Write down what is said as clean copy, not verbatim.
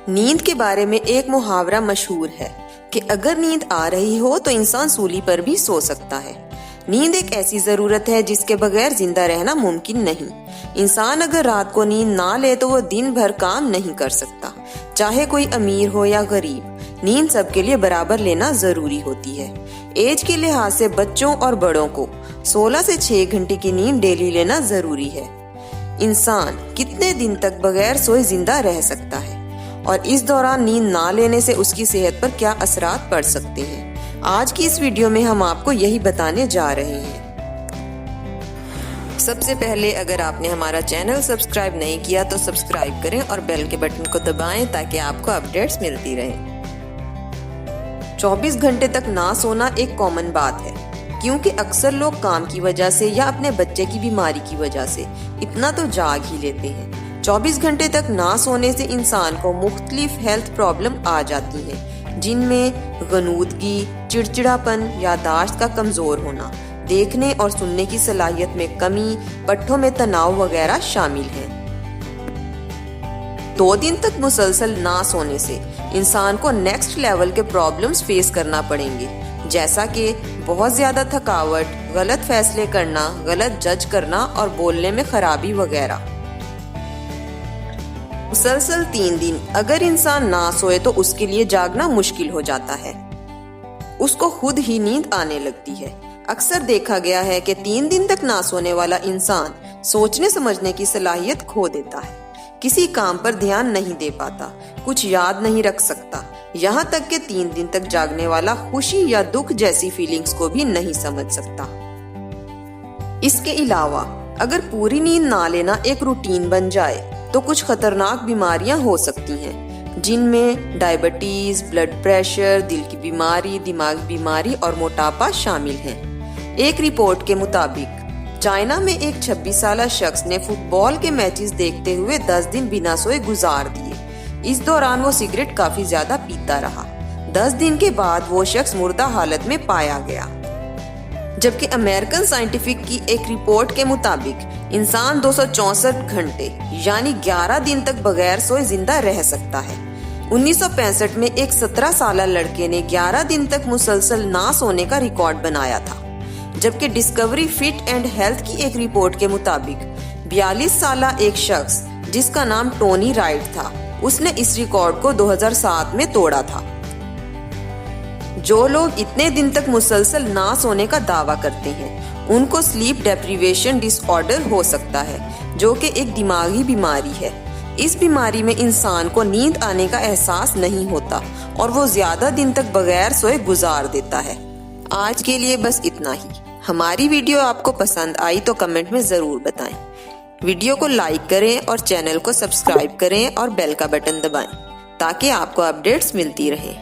نیند کے بارے میں ایک محاورہ مشہور ہے کہ اگر نیند آ رہی ہو تو انسان سولی پر بھی سو سکتا ہے۔ نیند ایک ایسی ضرورت ہے جس کے بغیر زندہ رہنا ممکن نہیں۔ انسان اگر رات کو نیند نہ لے تو وہ دن بھر کام نہیں کر سکتا، چاہے کوئی امیر ہو یا غریب۔ نیند سب کے لیے برابر لینا ضروری ہوتی ہے۔ ایج کے لحاظ سے بچوں اور بڑوں کو 16 سے 6 گھنٹے کی نیند ڈیلی لینا ضروری ہے۔ انسان کتنے دن تک بغیر سوئے زندہ رہ سکتا ہے اور اس دوران نیند نہ لینے سے اس کی صحت پر کیا اثرات پڑ سکتے ہیں؟ آج کی اس ویڈیو میں ہم آپ کو یہی بتانے جا رہے ہیں۔ سب سے پہلے اگر آپ نے ہمارا چینل سبسکرائب نہیں کیا تو سبسکرائب کریں اور بیل کے بٹن کو دبائیں تاکہ آپ کو اپڈیٹس ملتی رہیں۔ 24 گھنٹے تک نہ سونا ایک کامن بات ہے، کیونکہ اکثر لوگ کام کی وجہ سے یا اپنے بچے کی بیماری کی وجہ سے اتنا تو جاگ ہی لیتے ہیں۔ 24 گھنٹے تک نہ سونے سے انسان کو مختلف ہیلتھ پرابلم آ جاتی ہیں، جن میں غنودگی، چڑچڑاپن، یادداشت کا کمزور ہونا، دیکھنے اور سننے کی صلاحیت میں کمی، پٹھوں میں تناؤ وغیرہ شامل ہیں۔ 2 دن تک مسلسل نہ سونے سے انسان کو نیکسٹ لیول کے پرابلمز فیس کرنا پڑیں گے، جیسا کہ بہت زیادہ تھکاوٹ، غلط فیصلے کرنا، غلط جج کرنا اور بولنے میں خرابی وغیرہ۔ مسلسل 3 دن اگر انسان نہ سوئے تو اس کے لیے جاگنا مشکل ہو جاتا ہے، اس کو خود ہی نیند آنے لگتی ہے۔ اکثر دیکھا گیا ہے کہ 3 دن تک نہ سونے والا انسان سوچنے سمجھنے کی صلاحیت کھو دیتا ہے، کسی کام پر دھیان نہیں دے پاتا، کچھ یاد نہیں رکھ سکتا، یہاں تک کہ 3 دن تک جاگنے والا خوشی یا دکھ جیسی فیلنگز کو بھی نہیں سمجھ سکتا۔ اس کے علاوہ اگر پوری نیند نہ لینا ایک روٹین بن جائے تو کچھ خطرناک بیماریاں ہو سکتی ہیں، جن میں ڈائبٹیز، بلڈ پریشر، دل کی بیماری، دماغی بیماری اور موٹاپا شامل ہیں۔ ایک رپورٹ کے مطابق چائنا میں ایک 26 سالہ شخص نے فٹ بال کے میچز دیکھتے ہوئے 10 دن بنا سوئے گزار دیے۔ اس دوران وہ سگریٹ کافی زیادہ پیتا رہا۔ 10 دن کے بعد وہ شخص مردہ حالت میں پایا گیا، جبکہ امریکن سائنٹیفک کی ایک رپورٹ کے مطابق انسان 264 گھنٹے یعنی 11 دن تک بغیر سوئے زندہ رہ سکتا ہے۔ 1965 میں ایک 17 سالہ لڑکے نے 11 دن تک مسلسل نہ سونے کا ریکارڈ بنایا تھا، جبکہ ڈسکوری فٹ اینڈ ہیلتھ کی ایک رپورٹ کے مطابق 42 سالہ ایک شخص جس کا نام ٹونی رائٹ تھا، اس نے اس ریکارڈ کو 2007 میں توڑا تھا۔ جو لوگ اتنے دن تک مسلسل نہ سونے کا دعویٰ کرتے ہیں ان کو سلیپ ڈیپریویشن ڈس آرڈر ہو سکتا ہے، جو کہ ایک دماغی بیماری ہے۔ اس بیماری میں انسان کو نیند آنے کا احساس نہیں ہوتا اور وہ زیادہ دن تک بغیر سوئے گزار دیتا ہے۔ آج کے لیے بس اتنا ہی۔ ہماری ویڈیو آپ کو پسند آئی تو کمنٹ میں ضرور بتائیں۔ ویڈیو کو لائک کریں اور چینل کو سبسکرائب کریں اور بیل کا بٹن دبائیں تاکہ آپ کو اپڈیٹس ملتی رہیں۔